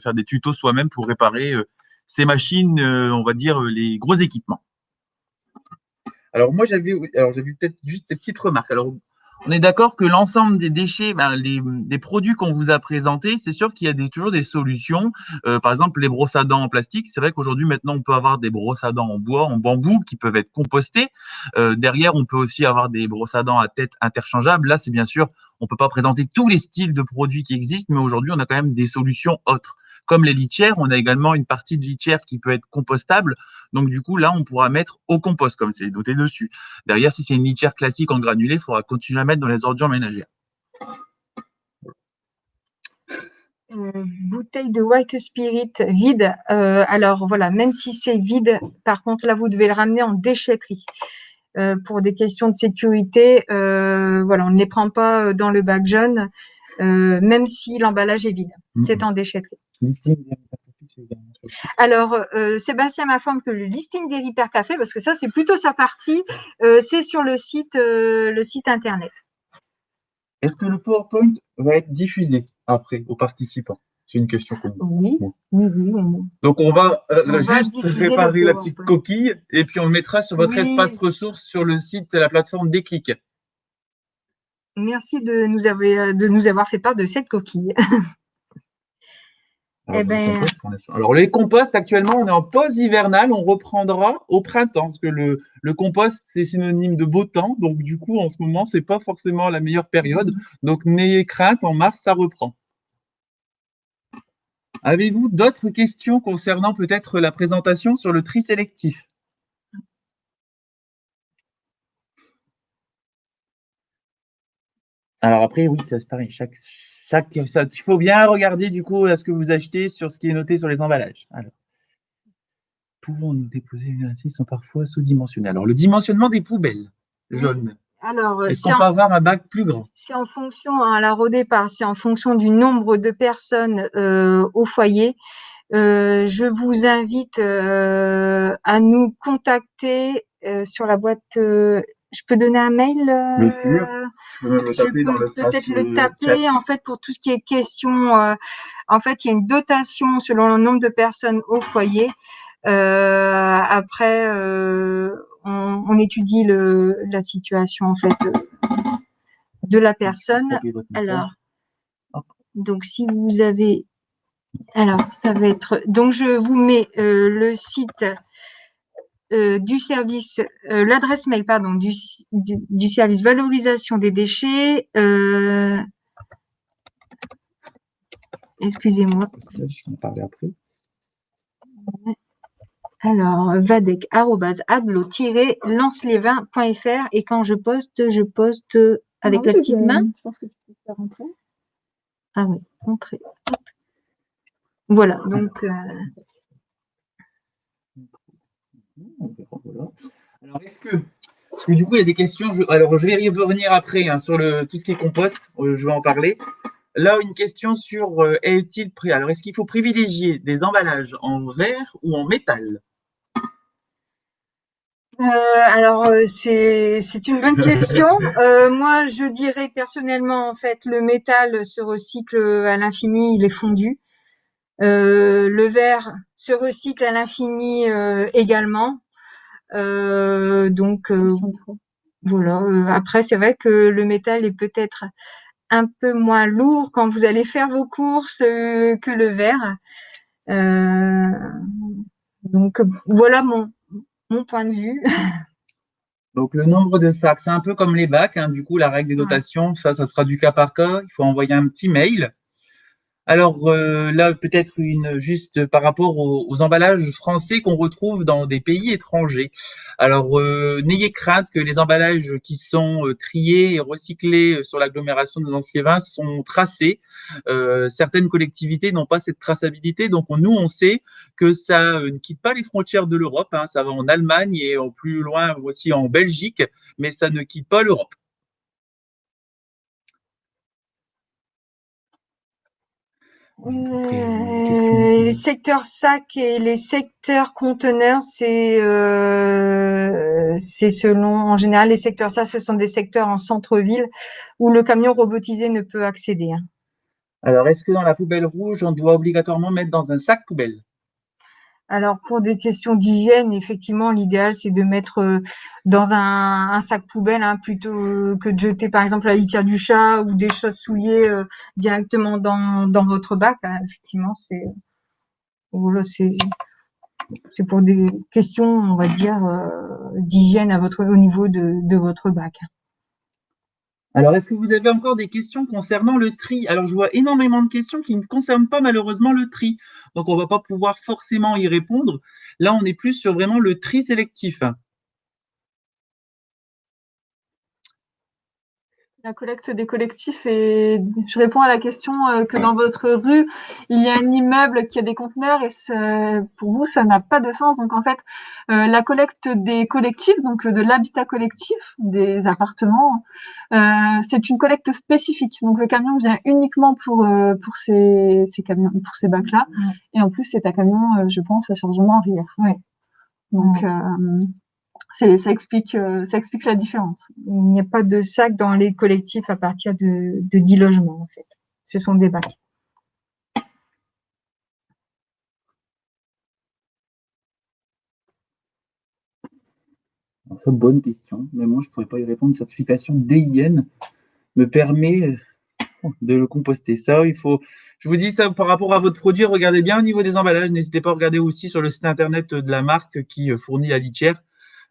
faire des tutos soi-même pour réparer ces machines, on va dire, les gros équipements. Alors moi j'avais peut-être juste des petites remarques. Alors on est d'accord que l'ensemble des déchets, des produits qu'on vous a présentés, c'est sûr qu'il y a toujours des solutions. Par exemple les brosses à dents en plastique, c'est vrai qu'aujourd'hui maintenant on peut avoir des brosses à dents en bois, en bambou qui peuvent être compostées. Derrière on peut aussi avoir des brosses à dents à tête interchangeables. Là c'est bien sûr, on peut pas présenter tous les styles de produits qui existent, mais aujourd'hui on a quand même des solutions autres. Comme les litières, on a également une partie de litière qui peut être compostable. Donc, du coup, là, on pourra mettre au compost, comme c'est noté dessus. Derrière, si c'est une litière classique en granulé, il faudra continuer à mettre dans les ordures ménagères. Bouteille de white spirit vide. Alors, voilà, même si c'est vide, par contre, là, vous devez le ramener en déchetterie. Pour des questions de sécurité, voilà, on ne les prend pas dans le bac jaune, même si l'emballage est vide. C'est en déchetterie. Alors, Sébastien m'informe que le listing des Repair Café, parce que ça, c'est plutôt sa partie, c'est sur le site internet. Est-ce que le PowerPoint va être diffusé après aux participants? C'est une question commune. Oui. Donc, on va juste diffuser préparer la petite coquille et puis on le mettra sur votre espace ressources sur le site, la plateforme Déclic. Merci de nous avoir fait part de cette coquille. Alors, les composts, actuellement, on est en pause hivernale. On reprendra au printemps parce que le compost, c'est synonyme de beau temps. Donc, du coup, en ce moment, c'est pas forcément la meilleure période. Donc, n'ayez crainte, en mars, ça reprend. Avez-vous d'autres questions concernant peut-être la présentation sur le tri sélectif? Alors après, oui, ça c'est pareil. Il faut bien regarder du coup ce que vous achetez sur ce qui est noté sur les emballages. Alors, pouvons-nous déposer les acides sont parfois sous-dimensionnés. Alors, le dimensionnement des poubelles jaunes. Alors, Est-ce qu'on peut avoir un bac plus grand? c'est en fonction, hein, alors au départ, c'est en fonction du nombre de personnes au foyer. Je vous invite à nous contacter sur la boîte. Je peux donner un mail. Bien sûr. Je peux même le Je taper dans peux l'espace peut-être le chat. taper. En fait, pour tout ce qui est question, en fait, il y a une dotation selon le nombre de personnes au foyer. Après, on étudie la situation en fait de la personne. Taper votre message. Alors, Hop. donc si vous avez, alors ça va être, donc je vous mets le site du service, l'adresse mail pardon du service valorisation des déchets. Excusez-moi. Je vais en parler après. Alors, vadec@aglo-lancelesvins.fr et quand je poste avec la petite main. Je pense que tu peux faire rentrer. Ah oui, entrer. Voilà, donc Voilà. Alors, parce que du coup, il y a des questions. Alors, je vais y revenir après hein, sur tout ce qui est compost. Je vais en parler. Là, une question sur est-il prêt? Alors, est-ce qu'il faut privilégier des emballages en verre ou en métal? alors c'est une bonne question. Moi, je dirais personnellement, en fait, le métal se recycle à l'infini, il est fondu. Le verre se recycle à l'infini également. Donc voilà. Après, c'est vrai que le métal est peut-être un peu moins lourd quand vous allez faire vos courses que le verre. Donc voilà mon point de vue. Donc, le nombre de sacs, c'est un peu comme les bacs. Hein, du coup, la règle des dotations, ça sera du cas par cas. Il faut envoyer un petit mail. Alors là, peut-être juste par rapport aux emballages français qu'on retrouve dans des pays étrangers. Alors n'ayez crainte que les emballages qui sont triés et recyclés sur l'agglomération de Nancy-les-Vins sont tracés. Certaines collectivités n'ont pas cette traçabilité, donc nous on sait que ça ne quitte pas les frontières de l'Europe. Hein, ça va en Allemagne et au plus loin aussi en Belgique, mais ça ne quitte pas l'Europe. Les secteurs sac et les secteurs conteneurs, c'est selon, en général, les secteurs sac, ce sont des secteurs en centre-ville où le camion robotisé ne peut accéder. Hein. Alors, est-ce que dans la poubelle rouge, on doit obligatoirement mettre dans un sac poubelle? Alors, pour des questions d'hygiène, effectivement, l'idéal, c'est de mettre dans un sac poubelle, hein, plutôt que de jeter, par exemple, la litière du chat ou des choses souillées directement dans votre bac. Hein. Effectivement, voilà, c'est pour des questions, on va dire, d'hygiène au niveau de votre bac. Alors, est-ce que vous avez encore des questions concernant le tri? Alors, je vois énormément de questions qui ne concernent pas malheureusement le tri. Donc, on ne va pas pouvoir forcément y répondre. Là, on est plus sur vraiment le tri sélectif. La collecte des collectifs et je réponds à la question que dans votre rue, il y a un immeuble qui a des conteneurs et pour vous, ça n'a pas de sens. Donc en fait, la collecte des collectifs, donc de l'habitat collectif, des appartements, c'est une collecte spécifique. Donc le camion vient uniquement pour ces camions, pour ces bacs-là. Et en plus, c'est un camion, je pense, à chargement arrière. Ouais. Donc ça explique la différence. Il n'y a pas de sac dans les collectifs à partir de 10 logements, en fait. Ce sont des bacs. Enfin, bonne question, mais moi je ne pourrais pas y répondre. Certification DIN me permet de le composter. Ça, je vous dis ça par rapport à votre produit, regardez bien au niveau des emballages. N'hésitez pas à regarder aussi sur le site internet de la marque qui fournit la litière.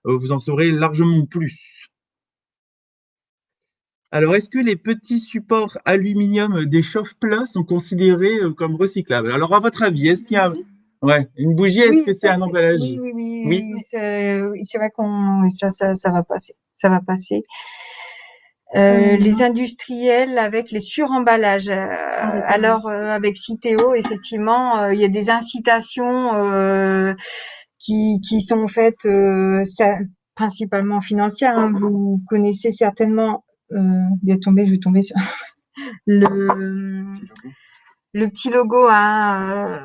Vous en saurez largement plus. Alors, est-ce que les petits supports aluminium des chauffe-plats sont considérés comme recyclables? Alors, à votre avis, est-ce qu'il y a une bougie, est-ce que c'est un emballage? Oui. C'est vrai qu'on ça va passer. Ça va passer. Les industriels avec les suremballages. Alors avec Citeo, effectivement, il y a des incitations qui sont faites principalement financières. Hein. Vous connaissez certainement. Je vais tomber sur le petit logo. Hein,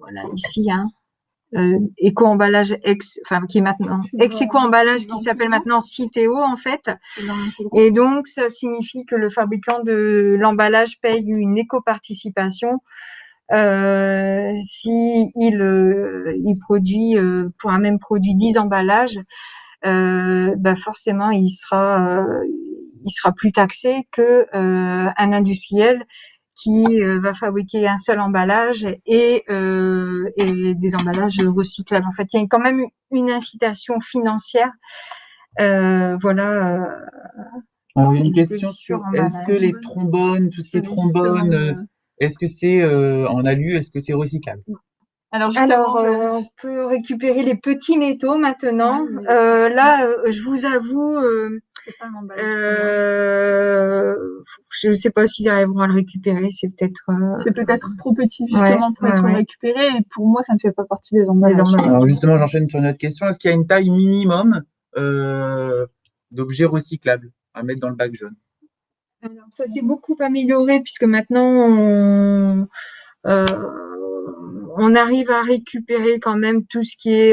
voilà ici. Hein. Éco-emballage qui est maintenant ex-éco-emballage qui s'appelle maintenant Citeo en fait. Et donc ça signifie que le fabricant de l'emballage paye une éco-participation si il produit pour un même produit 10 emballages, forcément il sera plus taxé que un industriel qui va fabriquer un seul emballage et des emballages recyclables. En fait, il y a quand même une incitation financière. Voilà. Alors, il y a une question sur est-ce que les trombones, tout ce qui est trombone, est-ce que c'est en alu, est-ce que c'est recyclable? Alors, on peut récupérer les petits métaux maintenant. Là, je vous avoue, je ne sais pas s'ils arriveront à le récupérer. C'est peut-être trop petit justement pour être récupéré. Et pour moi, ça ne fait pas partie des emballages. Alors justement, j'enchaîne sur une autre question. Est-ce qu'il y a une taille minimum d'objets recyclables à mettre dans le bac jaune? Alors, ça s'est beaucoup amélioré puisque maintenant on arrive à récupérer quand même tout ce qui est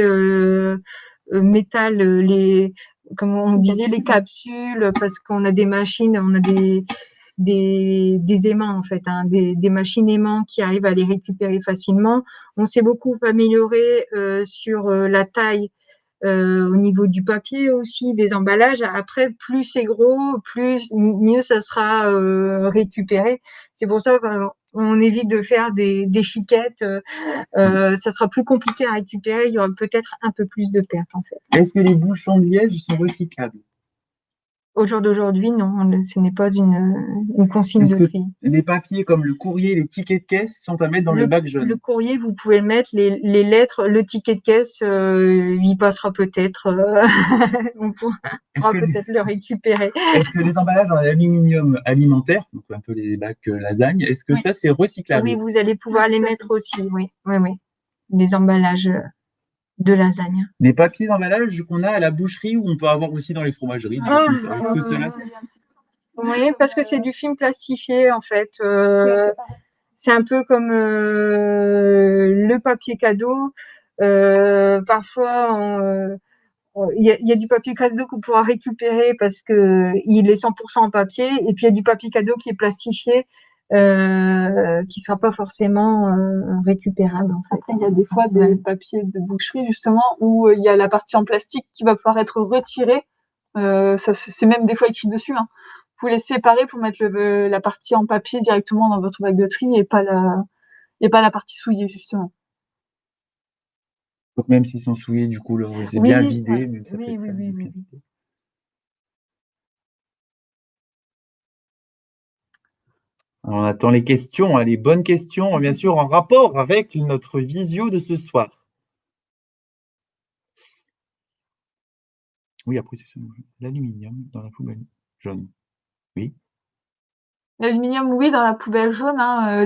métal, comme on disait, les capsules, parce qu'on a des machines, on a des aimants en fait, hein, des machines aimants qui arrivent à les récupérer facilement. On s'est beaucoup amélioré sur la taille. Au niveau du papier aussi, des emballages. Après, plus c'est gros, mieux ça sera récupéré. C'est pour ça qu'on évite de faire des chiquettes. Ça sera plus compliqué à récupérer. Il y aura peut-être un peu plus de pertes en fait. Est-ce que les bouchons de liège sont recyclables? Au jour d'aujourd'hui, non, ce n'est pas une consigne de tri. Les papiers comme le courrier, les tickets de caisse sont à mettre dans le bac jaune? Le courrier, vous pouvez le mettre, les lettres, le ticket de caisse, il passera peut-être. On pourra peut-être le récupérer. Est-ce que les emballages en aluminium alimentaire, donc un peu les bacs lasagne, est-ce que ça c'est recyclable? Oui, vous allez pouvoir les mettre aussi, oui. Les emballages de lasagne. Les papiers d'emballage qu'on a à la boucherie ou on peut avoir aussi dans les fromageries. Est-ce que cela... Oui, parce que c'est du film plastifié en fait. C'est un peu comme le papier cadeau. Parfois, il y a du papier cadeau qu'on pourra récupérer parce que il est 100% en papier, et puis il y a du papier cadeau qui est plastifié. Qui sera pas forcément récupérable en fait. Il y a des fois des papiers de boucherie justement où il y a la partie en plastique qui va pouvoir être retirée. Ça c'est même des fois écrit dessus. Hein. Vous les séparez pour mettre la partie en papier directement dans votre bac de tri et pas la partie souillée justement. Donc même s'ils sont souillés, du coup, c'est bien vidé. Mais ça oui. On attend les questions, hein, les bonnes questions, bien sûr, en rapport avec notre visio de ce soir. Oui, après, c'est l'aluminium dans la poubelle jaune. Oui. L'aluminium, oui, dans la poubelle jaune. Hein,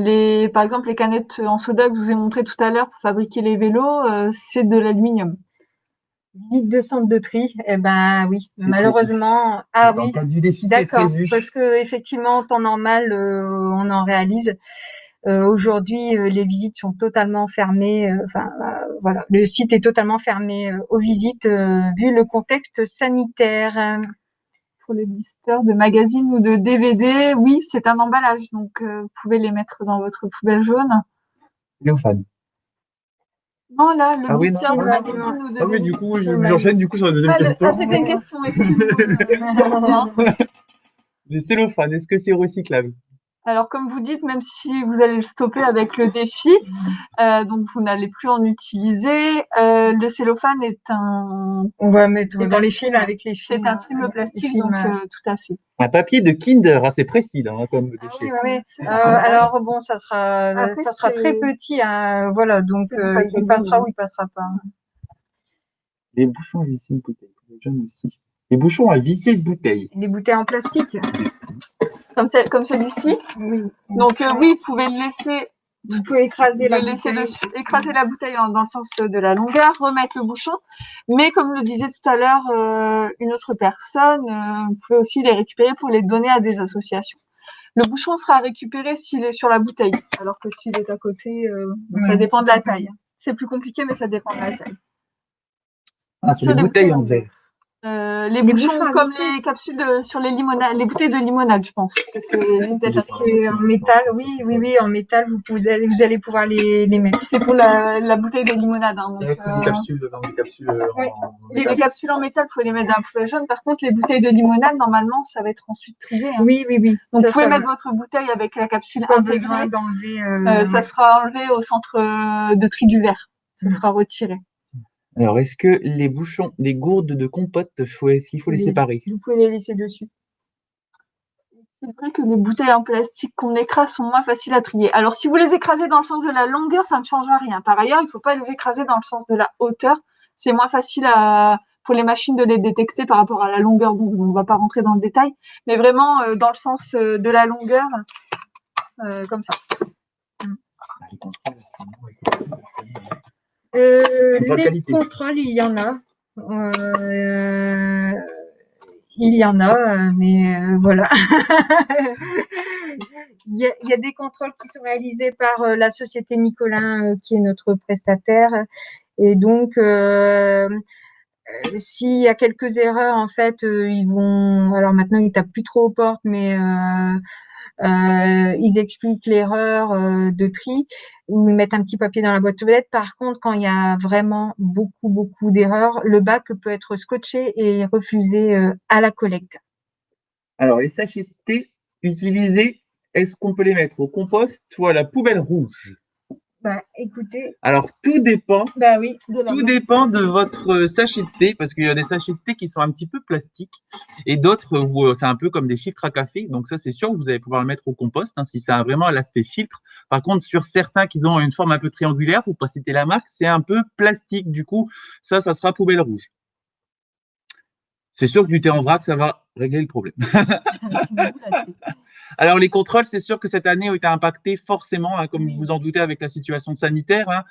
par exemple, les canettes en soda que je vous ai montré tout à l'heure pour fabriquer les vélos, c'est de l'aluminium. Visite de centre de tri, oui, malheureusement. Ah oui, d'accord, parce que effectivement, en temps normal, on en réalise. Aujourd'hui, les visites sont totalement fermées. Voilà, le site est totalement fermé aux visites vu le contexte sanitaire. Pour les blisters de magazines ou de DVD, oui, c'est un emballage, donc vous pouvez les mettre dans votre poubelle jaune. Cellophane. Non, là, le blister de magazine ou de DVD. Ah oui, du coup, j'enchaîne sur la deuxième question. C'était une question, excusez-moi. Les cellophanes, est-ce que c'est recyclable? Alors, comme vous dites, même si vous allez le stopper avec le défi, donc vous n'allez plus en utiliser, le cellophane est un... On va mettre dans les films avec les films. C'est un film plastique, donc tout à fait. Un papier de Kinder, assez précis, là, comme déchet. Oui. Alors, bon, ça sera très petit, hein, voilà, donc il passera ou il passera pas. Les bouchons à vessie, peut-être, les jeunes aussi. Les bouchons à visser de bouteilles. Les bouteilles en plastique. Comme celui-ci. Oui. Donc oui, vous pouvez le laisser. Vous pouvez écraser la Le laisser bouteille. dessus, écraser la bouteille dans le sens de la longueur, remettre le bouchon. Mais comme le disait tout à l'heure une autre personne, vous pouvez aussi les récupérer pour les donner à des associations. Le bouchon sera récupéré s'il est sur la bouteille, alors que s'il est à côté, ça dépend de la taille. C'est plus compliqué, mais ça dépend de la taille. Ah, sur les bouteilles en verre. Les bouchons comme les capsules sur les limonades, les bouteilles de limonade, je pense. C'est peut-être assez en métal. Oui, en métal, vous allez pouvoir les mettre. C'est pour la bouteille de limonade. Hein, donc, des capsules, les capsules en métal, faut les mettre dans un poubelle jaune. Par contre, les bouteilles de limonade, normalement, ça va être ensuite trié. Hein. Oui. Donc, vous pouvez mettre votre bouteille avec la capsule intégrée. Ça sera enlevé au centre de tri du verre. Ça sera retiré. Alors, est-ce que les bouchons, les gourdes de compote, est-ce qu'il faut les séparer? Vous pouvez les laisser dessus. C'est vrai que les bouteilles en plastique qu'on écrase sont moins faciles à trier. Alors, si vous les écrasez dans le sens de la longueur, ça ne changera rien. Par ailleurs, il ne faut pas les écraser dans le sens de la hauteur. C'est moins facile pour les machines de les détecter par rapport à la longueur. Donc, on ne va pas rentrer dans le détail. Mais vraiment, dans le sens de la longueur, comme ça. Les contrôles, il y en a. Mais voilà. Il y a des contrôles qui sont réalisés par la société Nicolin, qui est notre prestataire. Et donc, s'il y a quelques erreurs, en fait, ils vont. Alors maintenant, ils tapent plus trop aux portes, mais ils expliquent l'erreur de tri ou ils mettent un petit papier dans la boîte aux lettres. Par contre, quand il y a vraiment beaucoup d'erreurs, le bac peut être scotché et refusé à la collecte. Alors, les sachets de thé utilisés, est-ce qu'on peut les mettre au compost ou à la poubelle rouge? Écoutez. Alors, tout dépend. Oui. Tout dépend de votre sachet de thé, parce qu'il y a des sachets de thé qui sont un petit peu plastiques et d'autres où c'est un peu comme des filtres à café. Donc ça, c'est sûr que vous allez pouvoir le mettre au compost si ça a vraiment l'aspect filtre. Par contre, sur certains qui ont une forme un peu triangulaire, pour pas citer la marque, c'est un peu plastique. Du coup, ça sera poubelle rouge. C'est sûr que du thé en vrac, ça va régler le problème. Alors, les contrôles, c'est sûr que cette année ont été impactés forcément, comme vous vous en doutez, avec la situation sanitaire.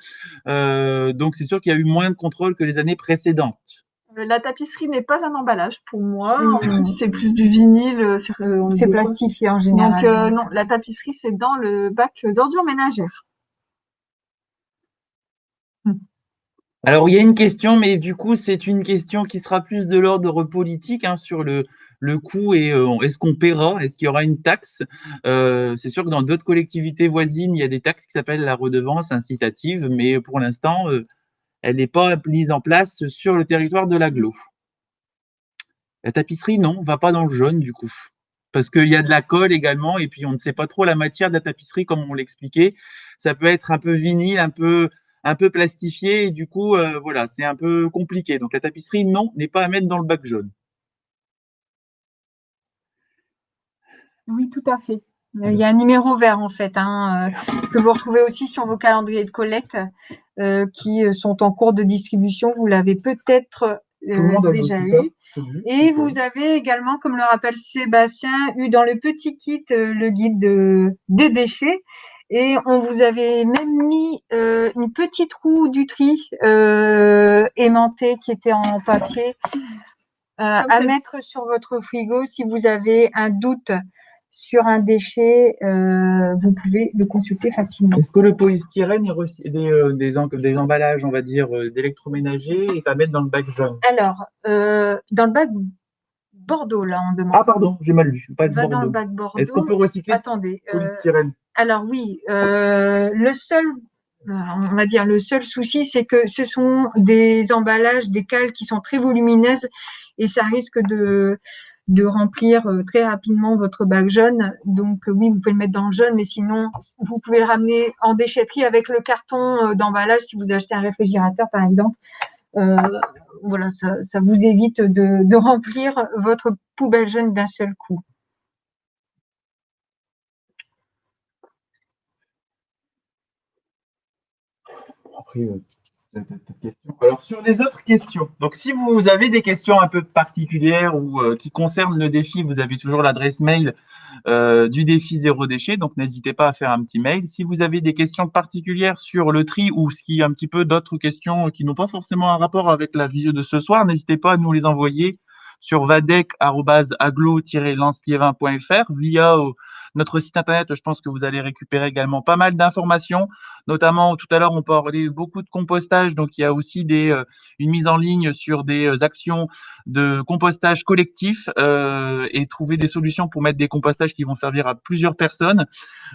Donc, c'est sûr qu'il y a eu moins de contrôles que les années précédentes. La tapisserie n'est pas un emballage pour moi. C'est plus du vinyle. C'est plastifié en général. Donc, non, la tapisserie, c'est dans le bac d'ordures ménagères. Alors, il y a une question, mais du coup, c'est une question qui sera plus de l'ordre politique sur le coût et est-ce qu'on paiera, est-ce qu'il y aura une taxe? C'est sûr que dans d'autres collectivités voisines, il y a des taxes qui s'appellent la redevance incitative, mais pour l'instant, elle n'est pas mise en place sur le territoire de l'agglo. La tapisserie, non, va pas dans le jaune du coup. Parce qu'il y a de la colle également, et puis on ne sait pas trop la matière de la tapisserie, comme on l'expliquait. Ça peut être un peu vinyle, un peu plastifié, et du coup, voilà, c'est un peu compliqué. Donc la tapisserie, non, n'est pas à mettre dans le bac jaune. Oui, tout à fait. Il y a un numéro vert en fait, que vous retrouvez aussi sur vos calendriers de collecte, qui sont en cours de distribution. Vous l'avez peut-être déjà eu. Et vous avez également, comme le rappelle Sébastien, eu dans le petit kit le guide des déchets. Et on vous avait même mis une petite roue du tri aimantée qui était en papier à mettre sur votre frigo si vous avez un doute sur un déchet, vous pouvez le consulter facilement. Est-ce que le polystyrène des emballages, on va dire, d'électroménager est à mettre dans le bac jaune? Alors, dans le bac Bordeaux, là, on demande. Ah, pardon, j'ai mal lu. Pas de Bordeaux. Dans le bac Bordeaux. Est-ce qu'on peut recycler le polystyrène? Alors oui, le seul souci, c'est que ce sont des emballages, des cales qui sont très volumineuses et ça risque de remplir très rapidement votre bac jaune. Donc oui, vous pouvez le mettre dans le jaune, mais sinon, vous pouvez le ramener en déchetterie avec le carton d'emballage si vous achetez un réfrigérateur, par exemple. Voilà, ça vous évite de remplir votre poubelle jaune d'un seul coup. Après, Alors, sur les autres questions, donc si vous avez des questions un peu particulières ou qui concernent le défi, vous avez toujours l'adresse mail du défi zéro déchet, donc n'hésitez pas à faire un petit mail. Si vous avez des questions particulières sur le tri ou ce qui est un petit peu d'autres questions qui n'ont pas forcément un rapport avec la vidéo de ce soir, n'hésitez pas à nous les envoyer sur vadec@aglo-lanceliévin.fr via notre site internet. Je pense que vous allez récupérer également pas mal d'informations. Notamment, tout à l'heure, on parlait beaucoup de compostage, donc il y a aussi une mise en ligne sur des actions de compostage collectif et trouver des solutions pour mettre des compostages qui vont servir à plusieurs personnes,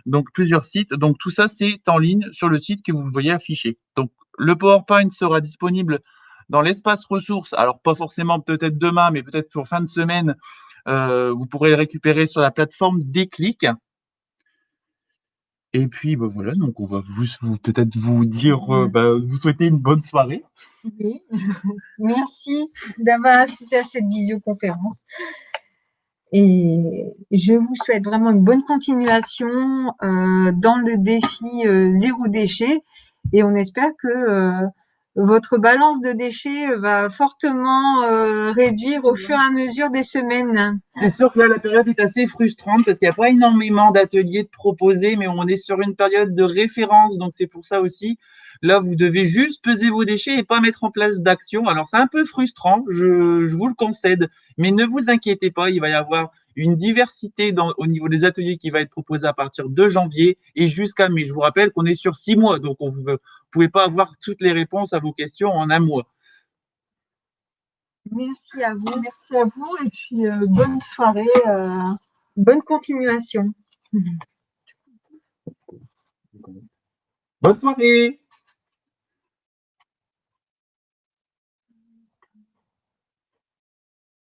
donc plusieurs sites. Donc tout ça, c'est en ligne sur le site que vous voyez affiché. Donc le PowerPoint sera disponible dans l'espace ressources, alors pas forcément peut-être demain, mais peut-être pour fin de semaine. Vous pourrez le récupérer sur la plateforme Déclic. Et puis voilà, donc on va peut-être vous dire, vous souhaiter une bonne soirée. Oui. Merci d'avoir assisté à cette visioconférence. Et je vous souhaite vraiment une bonne continuation dans le défi zéro déchet. Et on espère que votre balance de déchets va fortement réduire au fur et à mesure des semaines. C'est sûr que là, la période est assez frustrante parce qu'il n'y a pas énormément d'ateliers de proposés, mais on est sur une période de référence, donc c'est pour ça aussi. Là, vous devez juste peser vos déchets et pas mettre en place d'action. Alors, c'est un peu frustrant, je vous le concède, mais ne vous inquiétez pas, il va y avoir une diversité au niveau des ateliers qui va être proposée à partir de janvier et jusqu'à mai. Je vous rappelle qu'on est sur 6 mois, donc vous ne pouvez pas avoir toutes les réponses à vos questions en un mois. Merci à vous. Merci à vous et puis bonne soirée. Bonne continuation. Bonne soirée.